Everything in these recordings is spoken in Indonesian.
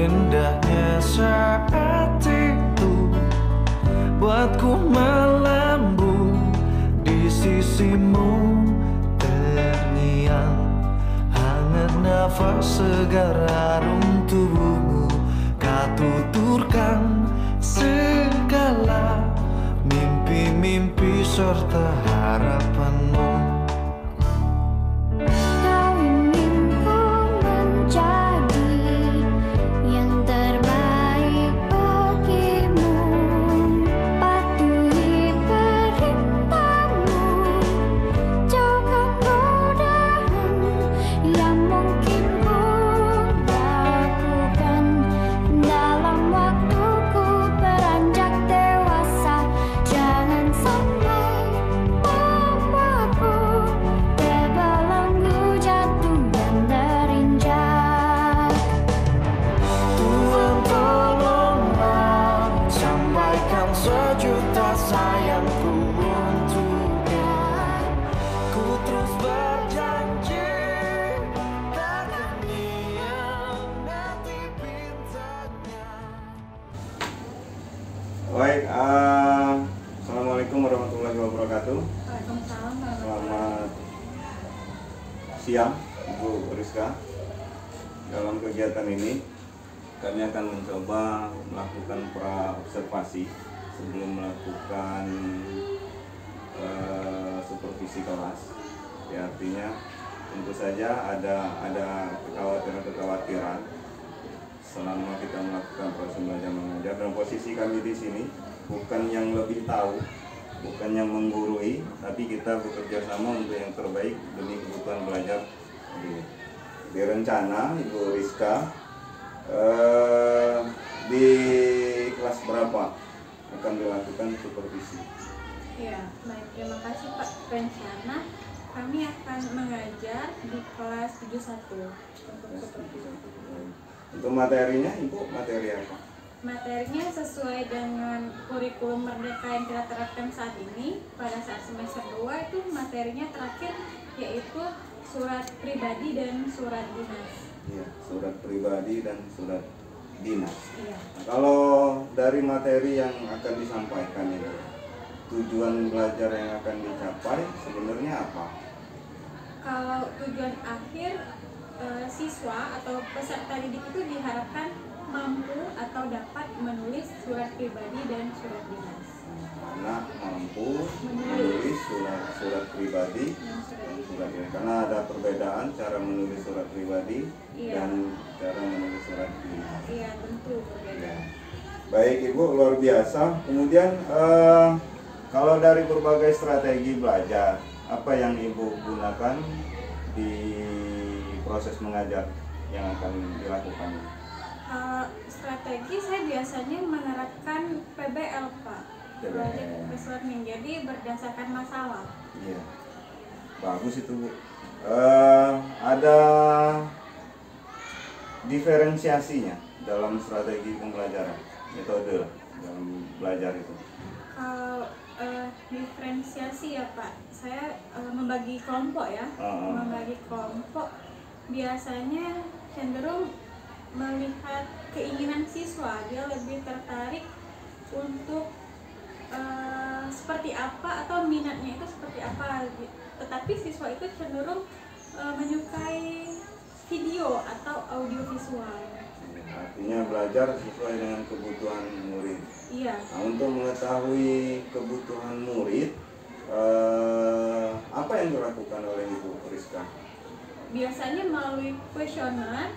Indahnya saat itu buatku melambung di sisimu, terngiang hangat nafas segar harum tubuhmu. Kau tuturkan segala mimpi-mimpi serta harapanmu. Sejuta sayangku untuknya, ku terus berjanji takkan hianati bintangnya. Baik, Assalamualaikum warahmatullahi wabarakatuh. Waalaikumsalam. Selamat siang, Ibu Rizka. Dalam kegiatan ini kami akan mencoba melakukan pra-observasi sebelum melakukan supervisi kelas. Ya, artinya tentu saja ada kekhawatiran selama kita melakukan proses belajar mengajar. Dan posisi kami di sini bukan yang lebih tahu, bukan yang menggurui, tapi kita bekerja sama untuk yang terbaik demi kebutuhan belajar. Di rencana Ibu Rizka di kelas berapa akan dilakukan supervisi? Ya, baik, terima kasih Pak. Rencana kami akan mengajar di kelas 71 untuk supervisi. Untuk materinya, Ibu, materi apa? Materinya sesuai dengan kurikulum Merdeka yang kita terapkan saat ini. Pada saat semester 2 itu materinya terakhir, yaitu surat pribadi dan surat dinas. Iya, surat pribadi dan surat dinas. Iya. Nah, kalau dari materi yang akan disampaikan ini, tujuan belajar yang akan dicapai sebenarnya apa? Kalau tujuan akhir siswa atau peserta didik itu diharapkan mampu atau dapat menulis surat pribadi dan surat dinas. Anak mampu menulis surat pribadi Dan surat dan dinas. surat dinas. Karena ada perbedaan cara menulis surat pribadi Iya. dan cara menulis surat dinas. Iya, tentu berbeda. Baik Ibu, luar biasa. Kemudian kalau dari berbagai strategi belajar, apa yang Ibu gunakan di proses mengajar yang akan dilakukan? Strategi saya biasanya menerapkan PBL, Pak. PBL. Project Based Learning, jadi berdasarkan masalah. Iya, bagus itu Bu. Ada diferensiasinya dalam strategi pembelajaran, metode dalam belajar itu. Kalau diferensiasi ya Pak, saya membagi kelompok ya. Membagi kelompok biasanya cenderung melihat keinginan siswa, dia lebih tertarik untuk seperti apa atau minatnya itu seperti apa. Tetapi siswa itu cenderung menyukai video atau audio visual. Artinya belajar sesuai dengan kebutuhan murid. Iya. Nah, untuk mengetahui kebutuhan murid, apa yang dilakukan oleh Ibu Rizka? Biasanya melalui kuesioner,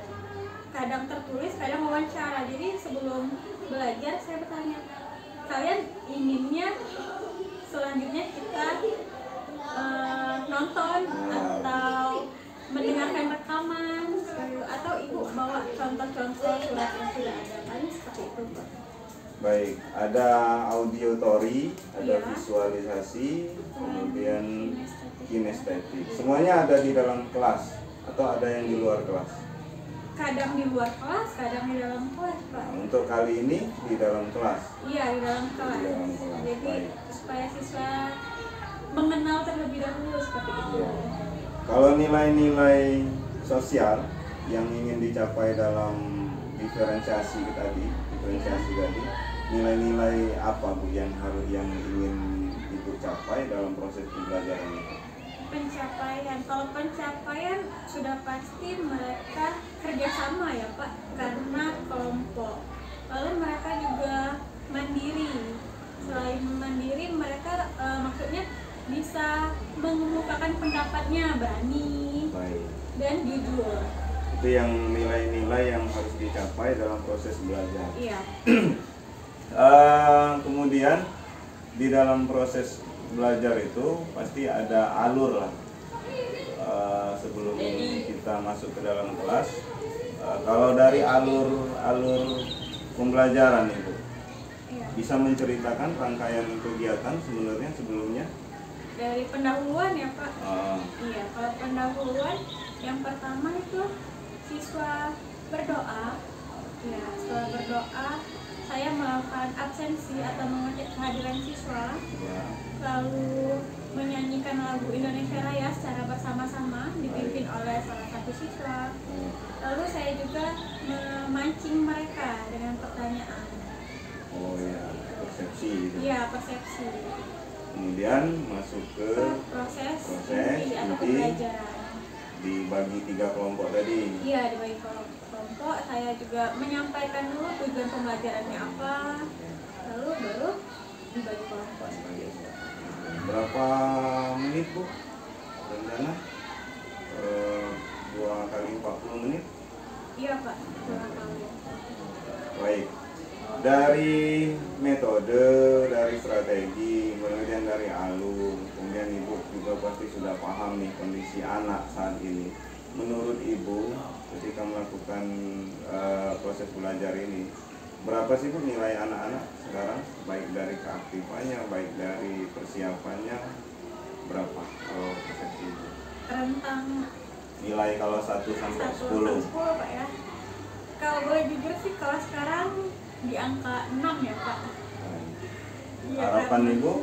kadang tertulis, kadang wawancara. Jadi sebelum belajar saya bertanya, kalian inginnya selanjutnya kita nonton atau mendengarkan rekaman, atau Ibu bawa contoh-contoh surat yang sudah ada, paling seperti itu Pak. Baik, ada audiotori, ada Iya. visualisasi, kemudian kinestetik. Semuanya ada di dalam kelas atau ada yang di luar kelas? Kadang di luar kelas, kadang di dalam kelas Pak. Nah, untuk kali ini di dalam kelas. Iya, di dalam kelas. Di dalam kelas, Jadi baik. supaya siswa mengenal terlebih dahulu seperti itu. Iya. Kalau nilai-nilai sosial yang ingin dicapai dalam diferensiasi tadi, nilai-nilai apa Bu yang ingin Ibu capai dalam proses pembelajaran itu? Pencapaian, kalau pencapaian sudah pasti mereka kerjasama ya Pak, karena kelompok. Lalu mereka juga mandiri. Selain mandiri, mereka maksudnya bisa mengemukakan pendapatnya, berani. Baik. Dan jujur. Itu yang nilai-nilai yang harus dicapai dalam proses belajar. Iya. Kemudian di dalam proses belajar itu pasti ada alur lah. Sebelum kita masuk ke dalam kelas, kalau dari alur pembelajaran itu, Iya. bisa menceritakan rangkaian kegiatan sebenarnya sebelumnya? Dari pendahuluan ya Pak. Ah. Iya, kalau pendahuluan yang pertama itu siswa berdoa. Ya, setelah berdoa saya melakukan absensi atau mengecek kehadiran siswa, Ya. lalu menyanyikan lagu Indonesia Raya secara bersama-sama dipimpin oleh salah satu siswa. Lalu saya juga memancing mereka dengan pertanyaan. Oh ya, persepsi itu. Iya, persepsi. Kemudian masuk ke Proses proses inti atau inti. pembelajaran. Dibagi 3 kelompok tadi. Iya, dibagi kelompok. Saya juga menyampaikan dulu tujuan pembelajarannya apa, lalu baru dibagi kelompok seperti itu. Berapa menit Bu? Rencana 2 kali 40 menit. Iya Pak, 2 kali. Baik. Dari metode, dari strategi, kemudian dari alur, kemudian Ibu juga pasti sudah paham nih kondisi anak saat ini. Menurut Ibu, ketika melakukan proses belajar ini, berapa sih Bu nilai anak-anak sekarang? Baik dari keaktifannya, baik dari persiapannya, berapa kalau persepsi Ibu? Rentang Nilai kalau 1 sampai 10. 10 Pak ya. Kalau boleh jujur sih kalau sekarang di angka 6 ya Pak. Iya, Harapan karena Ibu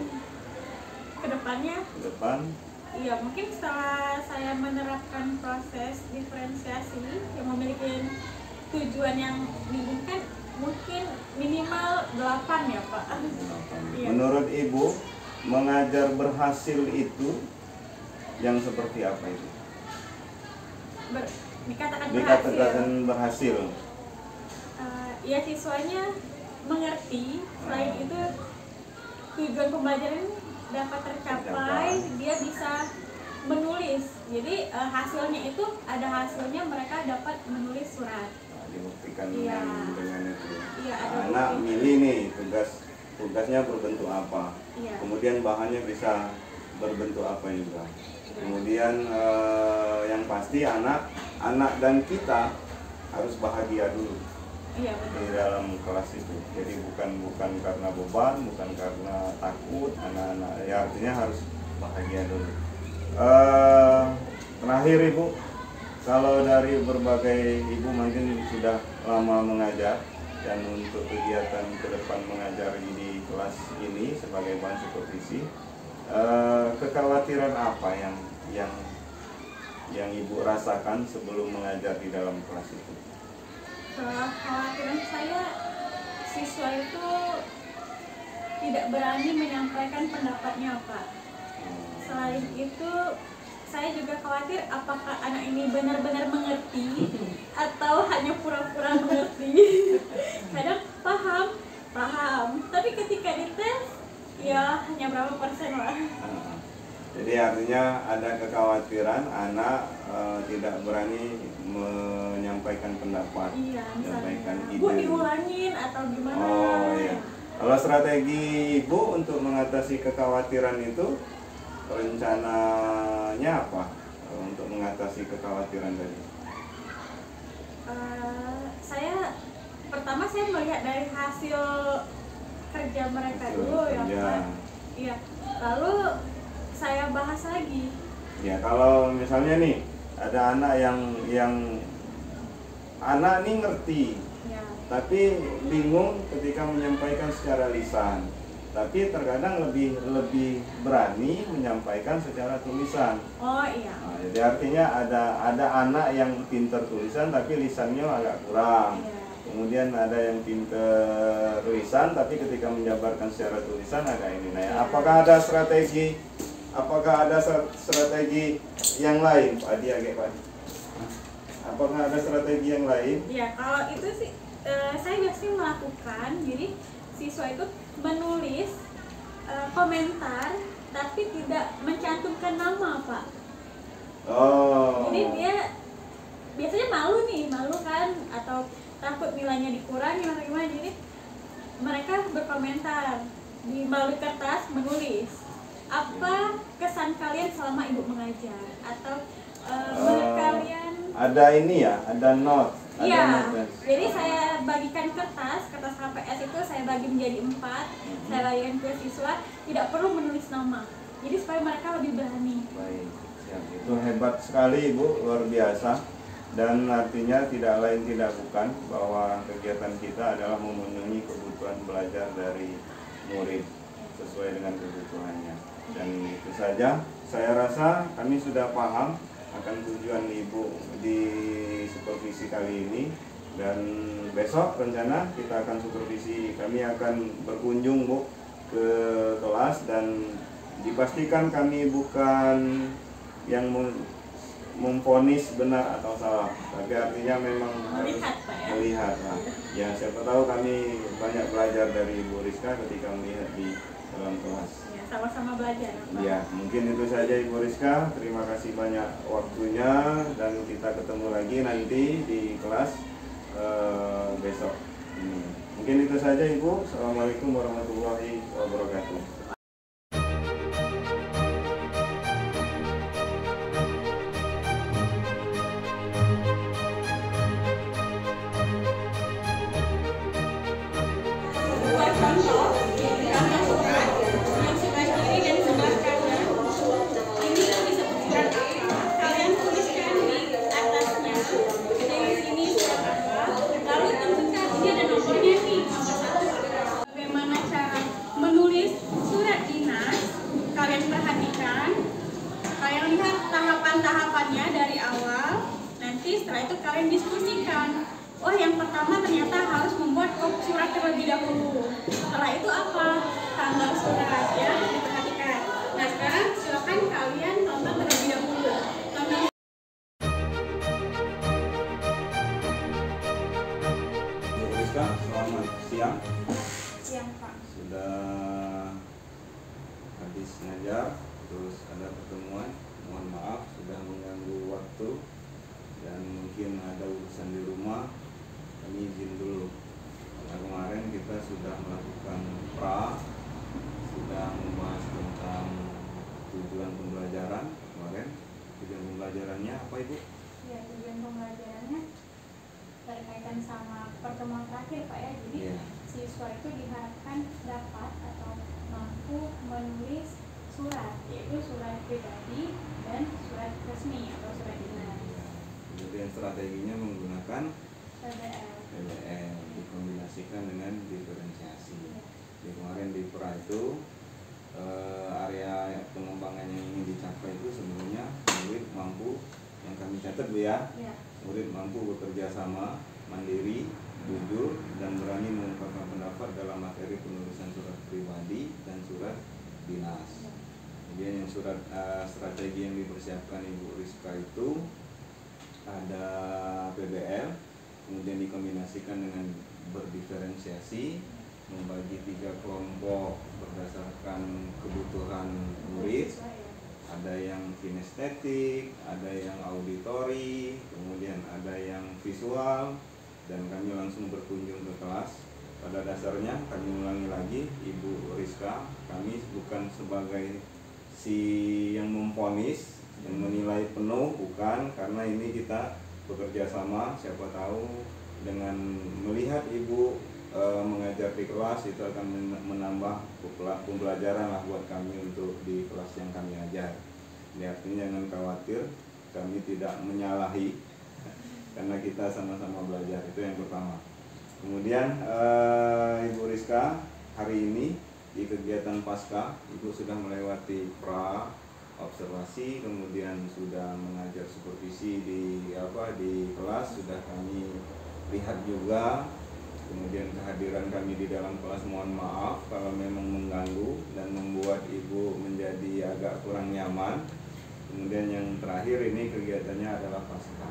kedepannya, ke depan? iya mungkin setelah saya menerapkan proses diferensiasi yang memiliki tujuan yang diinginkan, mungkin minimal 8 ya Pak. Iya. Menurut Ibu, mengajar berhasil itu yang seperti apa itu? Dikatakan berhasil. Dikatakan berhasil. Ya siswanya mengerti, selain itu tujuan pembelajaran dapat tercapai, dia bisa menulis. Jadi hasilnya itu ada hasilnya, mereka dapat menulis surat. Nah, dibuktikan Iya. dengan itu. Iya, ada Anak bukti. milih nih tugasnya berbentuk apa. Iya. Kemudian bahannya bisa berbentuk apa juga. Kemudian yang pasti anak dan kita harus bahagia dulu Iya di betul. dalam kelas itu. Jadi bukan karena beban, bukan karena takut anak-anak. Ya artinya harus bahagia dulu. Terakhir Ibu, kalau dari berbagai Ibu mungkin sudah lama mengajar dan untuk kegiatan ke depan mengajar di kelas ini sebagai bahan supervisi, kekhawatiran apa yang Ibu rasakan sebelum mengajar di dalam kelas itu? Kekhawatiran saya, siswa itu tidak berani menyampaikan pendapatnya Pak. Selain itu, saya juga khawatir apakah anak ini benar-benar mengerti atau hanya pura-pura mengerti. Kadang paham, tapi ketika dites ya hanya berapa persen lah. Jadi artinya ada kekhawatiran anak tidak berani menyampaikan pendapat, Iya, menyampaikan misalnya, ide. Bu diulangin atau gimana? Oh iya. Kalau strategi Ibu untuk mengatasi kekhawatiran itu, rencananya apa untuk mengatasi kekhawatiran tadi? Pertama saya melihat dari hasil kerja mereka Hasil dulu ya kerja. Pak. Iya. Lalu saya bahas lagi. Ya kalau misalnya nih ada anak yang anak nih ngerti, Ya. tapi bingung ketika menyampaikan secara lisan. Tapi terkadang lebih berani menyampaikan secara tulisan. Oh iya. Nah, jadi artinya ada anak yang pintar tulisan tapi lisannya agak kurang. Iya. kemudian ada yang pinter tulisan tapi ketika menjabarkan secara tulisan agak ini. Nah, apakah ada strategi yang lain, Pak Adi? Apakah ada strategi yang lain? Ya, kalau itu sih saya biasanya melakukan, jadi siswa itu menulis komentar tapi tidak mencantumkan nama, Pak. Oh. Jadi dia biasanya malu kan, atau takut nilainya dikurangi atau gimana, jadi mereka berkomentar di melalui kertas, menulis apa kesan kalian selama ibu mengajar, atau menurut kalian ada ini ya, ada note. Iya, jadi saya bagikan kertas HPS itu saya bagi menjadi 4, saya bagikan ke siswa, tidak perlu menulis nama, jadi supaya mereka lebih berani. Baik, siap. Itu hebat sekali Ibu, luar biasa. Dan artinya tidak lain tidak bukan bahwa kegiatan kita adalah memenuhi kebutuhan belajar dari murid sesuai dengan kebutuhannya. Dan itu saja, saya rasa kami sudah paham akan tujuan Ibu di supervisi kali ini, dan besok rencana kita akan supervisi, kami akan berkunjung Bu ke kelas, dan dipastikan kami bukan yang memvonis benar atau salah, tapi artinya memang Melihat, Pak, ya? melihat lah. Ya, siapa tahu kami banyak belajar dari Ibu Rizka ketika melihat di dalam kelas. Ya, sama-sama belajar, Pak. Ya, mungkin itu saja Ibu Rizka. Terima kasih banyak waktunya, dan kita ketemu lagi nanti di kelas besok ini. Mungkin itu saja Ibu. Assalamualaikum warahmatullahi wabarakatuh. Buat contoh, gambar surat yang sebelah kiri dan sebelah kanan ini disebut surat apa, kalian tuliskan di atasnya, dari sini surat apa, lalu tentukan ini ada nomornya nih, nomor 1. Bagaimana cara menulis surat dinas, kalian perhatikan, kalian lihat tahapan-tahapannya dari awal, nanti setelah itu kalian diskusikan. Oh, yang pertama ternyata harus membuat surat terlebih dahulu. Setelah itu apa? Tanggal surat, ya, diperhatikan. Nah, sekarang silakan kalian nonton terlebih dahulu. Nonton. Bu Rizka, selamat siang. Siang, Pak. Sudah habis ngajar, terus ada pertemuan. Mohon maaf sudah mengganggu waktu, dan mungkin ada urusan di rumah. Kami izin dulu. Karena kemarin kita sudah melakukan sudah membahas tentang tujuan pembelajaran kemarin. Tujuan pembelajarannya apa, Ibu? Ya, tujuan pembelajarannya berkaitan sama pertemuan terakhir, Pak, ya. Jadi Iya. siswa itu diharapkan dapat atau mampu menulis surat, yaitu surat pribadi dan surat resmi atau surat dinas. Kemudian strateginya menggunakan PBL. dikombinasikan dengan diferensiasi. Di kemarin di itu area pengembangan yang ingin dicapai itu sebenarnya murid mampu, yang kami catat Bu ya, Ya. murid mampu bekerja sama, mandiri, jujur, dan berani mengungkapkan pendapat dalam materi penulisan surat pribadi dan surat dinas. Kemudian yang surat strategi yang dipersiapkan Ibu Rizka itu ada PBL, kemudian dikombinasikan dengan berdiferensiasi, membagi 3 kelompok berdasarkan kebutuhan murid. Ada yang kinestetik, ada yang auditori, kemudian ada yang visual, dan kami langsung berkunjung ke kelas. Pada dasarnya kami ulangi lagi, Ibu Rizka, kami bukan sebagai si yang memvonis, yang menilai penuh, bukan, karena ini kita bekerja sama. Siapa tahu dengan melihat Ibu mengajar di kelas itu akan menambah pembelajaran lah buat kami untuk di kelas yang kami ajar. Jadi artinya jangan khawatir, kami tidak menyalahi karena kita sama-sama belajar, itu yang pertama. Kemudian Ibu Rizka, hari ini di kegiatan pasca Ibu sudah melewati observasi, kemudian sudah mengajar supervisi di kelas, sudah kami lihat juga Kemudian kehadiran kami di dalam kelas mohon maaf kalau memang mengganggu dan membuat ibu menjadi agak kurang nyaman. Kemudian yang terakhir ini kegiatannya adalah pasca.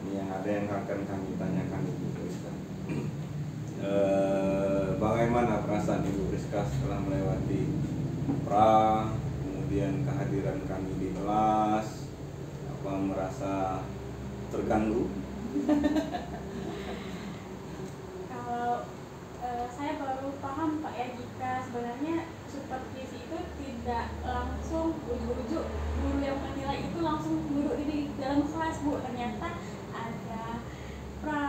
Ini yang ada yang akan kami tanyakan Ibu Priska. Bagaimana perasaan Ibu Priska setelah melewati pra, kemudian kehadiran kami di kelas, apa merasa terganggu? Kalau saya baru paham Pak ya, jika sebenarnya supervisi itu tidak langsung ujuk-ujuk guru yang menilai itu langsung duduk di dalam kelas Bu. Ternyata ada pra,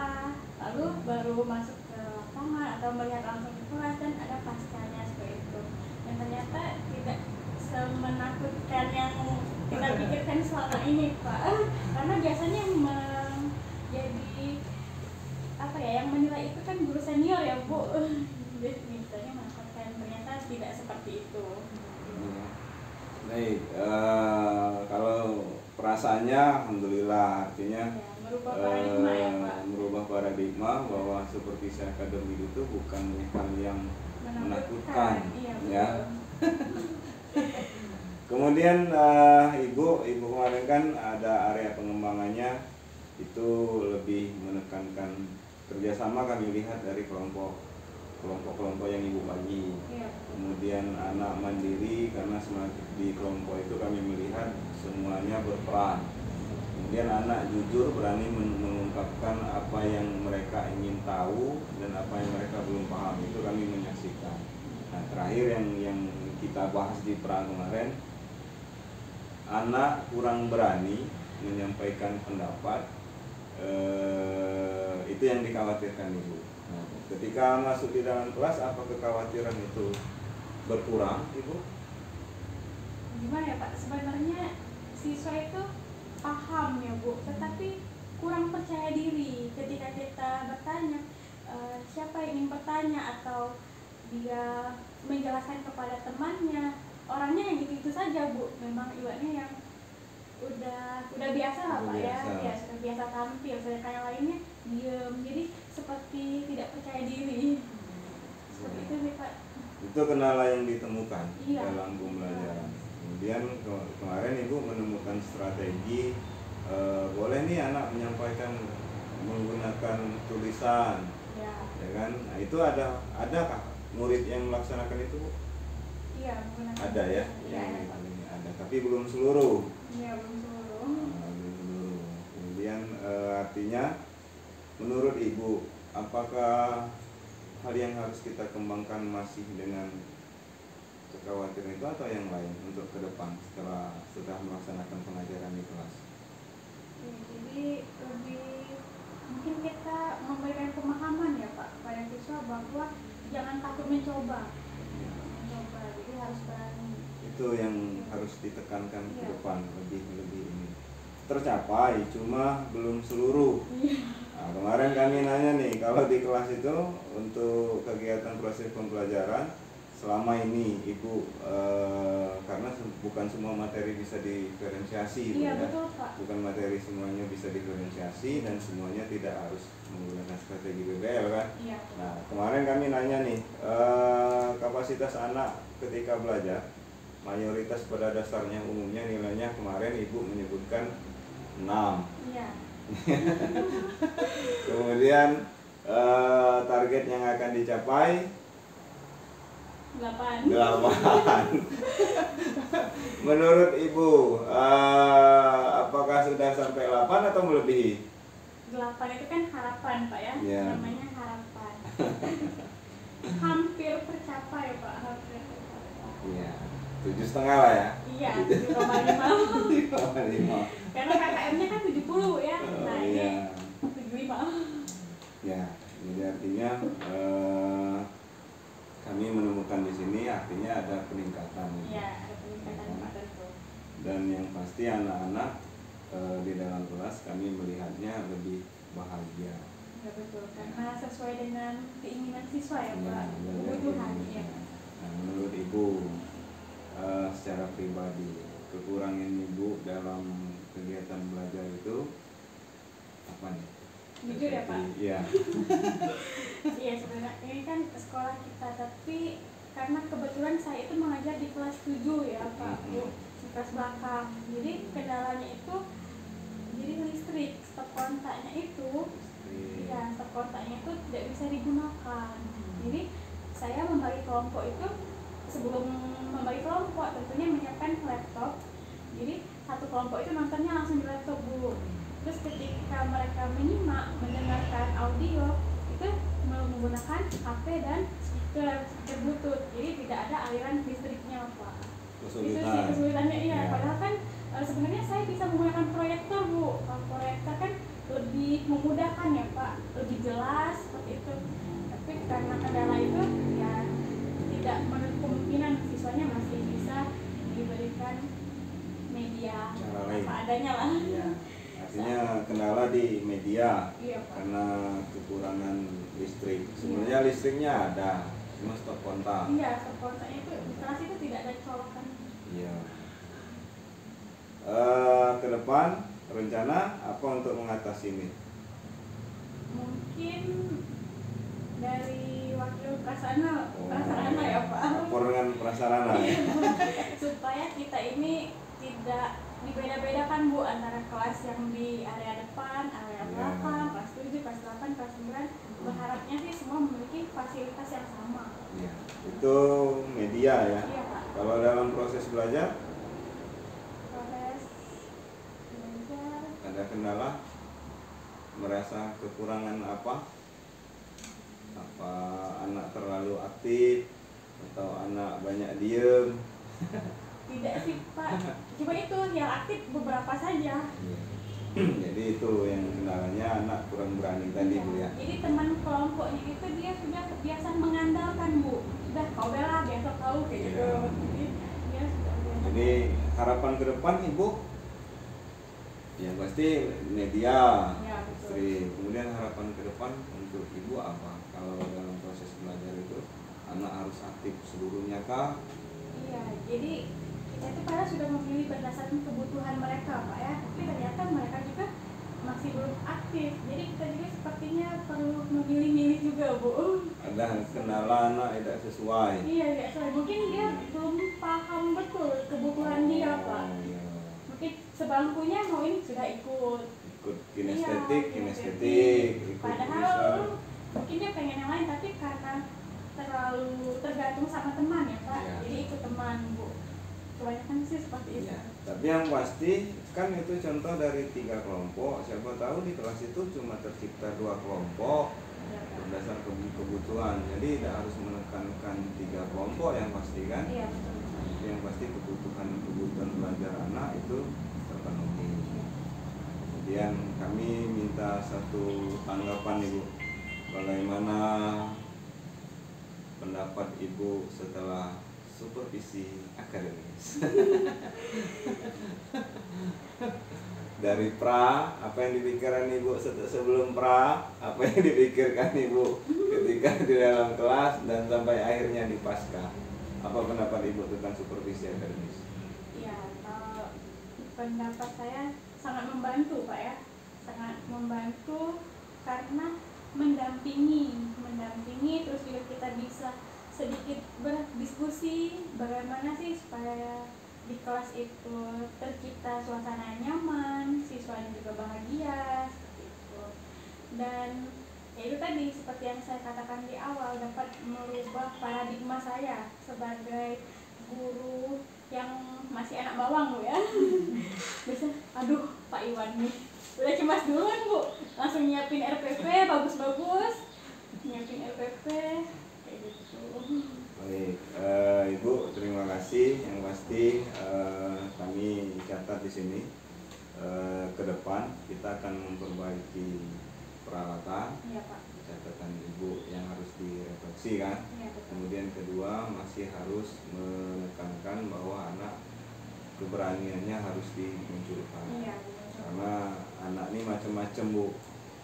lalu baru masuk ke lapangan atau melihat langsung ke kelas, dan ada paskanya seperti itu. Dan ternyata tidak semenakutkan yang kita pikirkan selama ini Pak. Karena biasanya menjadi apa ya, yang menilai itu kan guru senior ya Bu. Jadi biasanya menakutkan, ternyata tidak seperti itu. Baik, kalau perasaannya alhamdulillah, artinya Ya, merubah paradigma ya Pak. merubah paradigma bahwa supervisi akademik itu bukan hal yang menakutkan, Iya, ya. Kemudian ibu kemarin kan ada area pengembangannya itu lebih menekankan kerjasama, kami lihat dari kelompok-kelompok yang ibu bagi. Iya. Kemudian anak mandiri, karena di kelompok itu kami melihat semuanya berperan. Kemudian anak jujur berani mengungkapkan apa yang mereka ingin tahu dan apa yang mereka belum paham, itu kami menyaksikan. Nah, terakhir yang kita bahas di pra kemarin, anak kurang berani menyampaikan pendapat, itu yang dikhawatirkan ibu. Nah, ketika masuk di dalam kelas, apa kekhawatiran itu berkurang ibu? Gimana ya Pak, sebenarnya siswa itu paham ya Bu, tetapi kurang percaya diri ketika kita bertanya. Siapa yang ingin bertanya atau dia menjelaskan kepada temannya, orangnya yang gitu-gitu saja Bu. Memang ibaratnya yang udah biasa lah Pak ya, sudah biasa tampil, sedangkan yang lainnya diam, jadi seperti tidak percaya diri. Seperti itu sih Pak. Itu kendala yang ditemukan Iya. dalam pembelajaran. Kemudian kemarin ibu menemukan strategi, boleh nih anak menyampaikan menggunakan tulisan, ya kan? Nah, itu adakah murid yang melaksanakan itu Bu? Iya, menggunakan. Ada ya, Iya, yang Pak. ini ada, tapi belum seluruh. Iya, belum seluruh. Belum seluruh. Kemudian artinya menurut ibu, apakah hal yang harus kita kembangkan masih dengan kekhawatiran itu atau yang lain untuk ke depan setelah melaksanakan pengajaran di kelas? Ya, jadi lebih mungkin kita memberikan pemahaman ya Pak pada siswa bahwa jangan takut mencoba, jadi harus berani. Itu yang harus ditekankan ke Iya. depan, lebih ini tercapai, cuma belum seluruh. Nah, kemarin kami nanya nih, kalau di kelas itu untuk kegiatan proses pembelajaran selama ini ibu, karena bukan semua materi bisa diferensiasi, Iya, ya. betul Pak. Bukan materi semuanya bisa diferensiasi dan semuanya tidak harus menggunakan strategi BBL kan. Iya. Nah, kemarin kami nanya nih, kapasitas anak ketika belajar, mayoritas pada dasarnya umumnya nilainya kemarin ibu menyebutkan 6. Iya. Kemudian target yang akan dicapai 8. 8. Menurut ibu, apakah sudah sampai 8 atau melebihi? 8 itu kan harapan Pak ya, Iya. namanya harapan. Hampir tercapai Pak, hampir tercapai. Iya, 7,5 lah ya. Iya, 7,5. 7,5. Karena KKM-nya kan 70 ya. Nah, ini Iya. 75. Ya, jadi artinya kami menemukan di sini artinya ada peningkatan. Iya, ada peningkatan Pak tentu. Dan yang pasti anak-anak di dalam kelas kami melihatnya lebih bahagia. Ya betul, karena sesuai dengan keinginan siswa ya Pak, Ya, kebutuhan ya. Nah, menurut ibu secara pribadi, kekurangan ibu dalam kegiatan belajar itu apa nih? Jujur ya Pak? Iya. sebenarnya ini kan sekolah kita, tapi karena kebetulan saya itu mengajar di kelas 7 ya Pak Bu, di kelas belakang. Jadi kendalanya itu jadi listrik, stop kontaknya itu ya, stop kontaknya itu tidak bisa digunakan. Jadi saya membagi kelompok itu, sebelum membagi kelompok tentunya menyiapkan laptop. Jadi satu kelompok itu nontonnya langsung di laptop Bu. Terus ketika mereka menyimak, mendengarkan audio itu menggunakan HP dan speaker Bluetooth, jadi tidak ada aliran listriknya Pak. Itu sih kesulitannya iya. Padahal kan sebenarnya saya bisa menggunakan proyektor Bu. Proyektor kan lebih memudahkan ya Pak, lebih jelas seperti itu. Tapi karena kendala itu ya tidak menutup kemungkinan siswanya masih bisa diberikan media apa adanya lah. Iya. Artinya kendala di media Iya, Pak. karena kekurangan listrik. Sebenarnya listriknya ada, cuma stop kontak. Iya, stop kontaknya itu di kelas itu tidak ada colokan. Iya. Ke depan rencana apa untuk mengatasi ini? Mungkin dari wakil prasarana ya Pak. Lapor dengan prasarana ya. Supaya kita ini tidak dibeda-bedakan Bu antara kelas yang di area depan, area belakang, kelas 7, kelas 8, kelas 9. Berharapnya sih semua memiliki fasilitas yang sama. Iya. Itu media ya. Iya Pak. Kalau dalam proses belajar Proses belajar ada kendala? Merasa kekurangan apa? Apa anak terlalu aktif atau anak banyak diem? tidak sih Pak. Cuma itu yang aktif beberapa saja. Jadi itu yang kendalanya, anak kurang berani tadi Bu ya. Jadi teman kelompoknya itu dia sudah kebiasaan mengandalkan Bu. Sudah kau bela besok kau kayak gitu. Iya. Jadi dia sudah biasa. Jadi harapan ke depan Ibu yang pasti media, Ya, betul. Sri. Kemudian harapan ke depan untuk Ibu apa? Kalau dalam proses belajar itu anak harus aktif seluruhnya kah? Iya, jadi kita itu padahal sudah memilih berdasarkan kebutuhan mereka Pak ya. Tapi ternyata mereka juga masih belum aktif. Jadi kita juga sepertinya perlu memilih-milih juga Bu. Ada kendala anak tidak sesuai. Iya, tidak sesuai. Mungkin dia belum paham betul kebutuhan dia Pak. Iya. Mungkin sebangkunya mau ini sudah ikut. Ikut kinestetik, Iya, kinestetik, ikut padahal visual. mungkin dia pengen yang lain, tapi karena terlalu tergantung sama teman ya Pak. Iya. Jadi ikut teman Bu. Kebanyakan sih seperti itu. Iya. Tapi yang pasti kan itu contoh dari 3 kelompok. Siapa tahu di kelas itu cuma tercipta 2 kelompok Iya, Pak. berdasar kebutuhan. Jadi tidak harus menekankan 3 kelompok yang pasti kan. Iya, betul. Yang pasti kebutuhan belajar anak itu terpenuhi. Kemudian kami minta satu tanggapan Ibu, bagaimana pendapat Ibu setelah supervisi akademis dari pra, apa yang dipikirkan Ibu sebelum pra, apa yang dipikirkan Ibu ketika di dalam kelas dan sampai akhirnya di pasca. Apa pendapat Ibu tentang supervisi akademis? Iya, kalau pendapat saya sangat membantu Pak ya, sangat membantu karena mendampingi terus juga kita bisa sedikit berdiskusi bagaimana sih supaya di kelas itu tercipta suasana nyaman, siswanya juga bahagia seperti itu. Dan ya itu tadi seperti yang saya katakan di awal, dapat merubah paradigma saya sebagai guru yang masih anak bawang Bu ya. Biasa, aduh Pak Iwan nih udah cemas duluan Bu, langsung nyiapin RPP bagus-bagus, nyiapin RPP kayak gitu. Baik, Ibu terima kasih. Yang pasti kami catat di sini ke depan kita akan memperbaiki peralatan. Iya Pak. Catatan Ibu yang harus direfleksi kan. Iya, betul. Kemudian kedua masih harus menekankan bahwa anak keberaniannya harus dimunculkan. Iya, betul. Karena anak ini macam-macam Bu.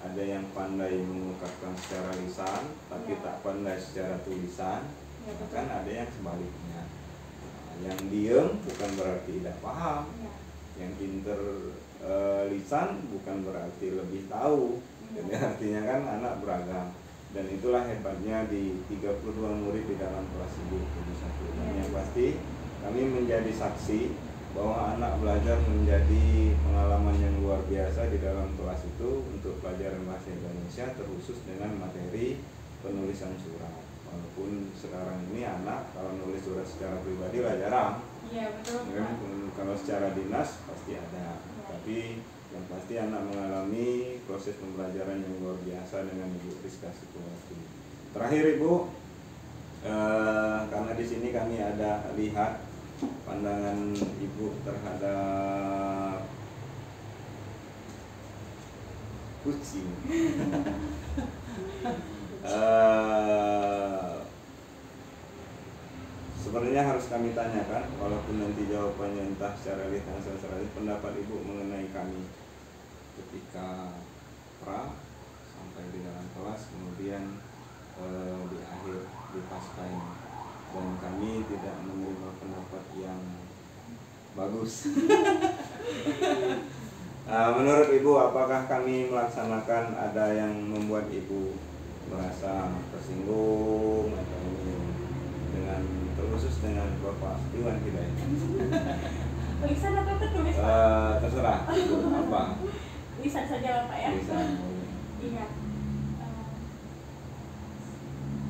Ada yang pandai mengungkapkan secara lisan, tapi Ya. tak pandai secara tulisan. Ya, betul. Bahkan ada yang sebaliknya. Nah, yang diem bukan berarti tidak paham. Iya. Yang pinter lisan bukan berarti lebih tahu. Iya. Jadi artinya kan anak beragam. Dan itulah hebatnya di 32 murid di dalam kelas Ibu 71. Dan yang pasti kami menjadi saksi bahwa anak belajar menjadi pengalaman yang luar biasa di dalam kelas itu untuk pelajaran bahasa Indonesia, terkhusus dengan materi penulisan surat. Walaupun sekarang ini anak kalau nulis surat secara pribadi lah jarang. Iya, betul. Kalau secara dinas pasti ada. Tapi yang pasti anak mengalami proses pembelajaran yang luar biasa dengan Ibu Rizka Sukuwati. Terakhir Ibu, karena di sini kami ada lihat pandangan Ibu terhadap kucing. Sebenarnya harus kami tanyakan, walaupun nanti jawabannya entah secara lisan atau secara lisan, pendapat Ibu mengenai kami ketika sampai di dalam kelas, kemudian di akhir di pasca ini, dan kami tidak menerima pendapat yang bagus. Menurut Ibu, apakah kami melaksanakan ada yang membuat Ibu merasa tersinggung atau ini dengan terkhusus dengan Bapak Iwan Hidayat? Tulisan atau tertulis? Terserah. Apa? Lisan saja Pak ya. Lisan. Iya.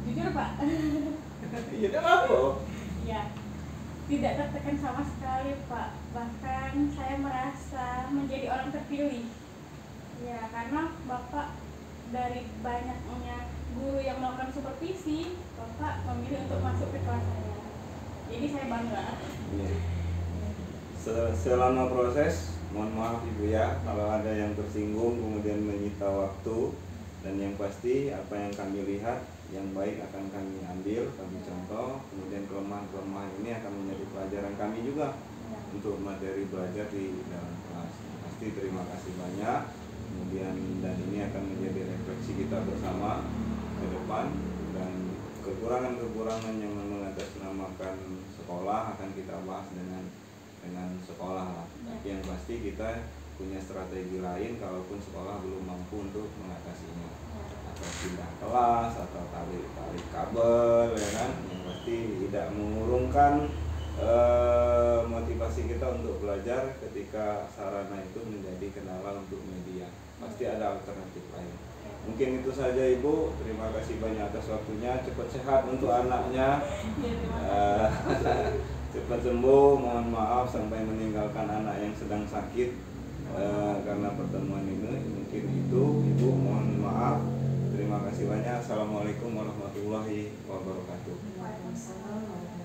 Jujur Pak. Iya, apa? Ya, tidak tertekan sama sekali Pak. Bahkan saya merasa menjadi orang terpilih. Ya, karena Bapak dari banyaknya guru yang melakukan supervisi, Bapak memilih untuk masuk ke kelas saya. Jadi saya bangga. Iya. Selama proses, mohon maaf Ibu ya kalau ada yang tersinggung kemudian menyita waktu, dan yang pasti apa yang kami lihat yang baik akan kami ambil, kami contoh, kemudian kelemahan-kelemahan ini akan menjadi pelajaran kami juga untuk materi belajar di dalam kelas. Pasti terima kasih banyak, kemudian dan ini akan menjadi refleksi kita bersama ke depan, dan kekurangan-kekurangan yang mengatasnamakan sekolah akan kita bahas dengan sekolah lah. Tapi yang pasti kita punya strategi lain kalaupun sekolah belum mampu untuk mengatasinya, atau pindah kelas atau tarik kabel, ya kan, yang pasti tidak mengurungkan motivasi kita untuk belajar ketika sarana itu menjadi kendala untuk media. Pasti ada alternatif lain. Mungkin itu saja Ibu, terima kasih banyak atas waktunya, cepat sehat untuk anaknya, cepat sembuh, mohon maaf sampai meninggalkan anak yang sedang sakit karena pertemuan ini. Mungkin itu Ibu, mohon maaf, terima kasih banyak. Assalamualaikum warahmatullahi wabarakatuh. Waalaikumsalam.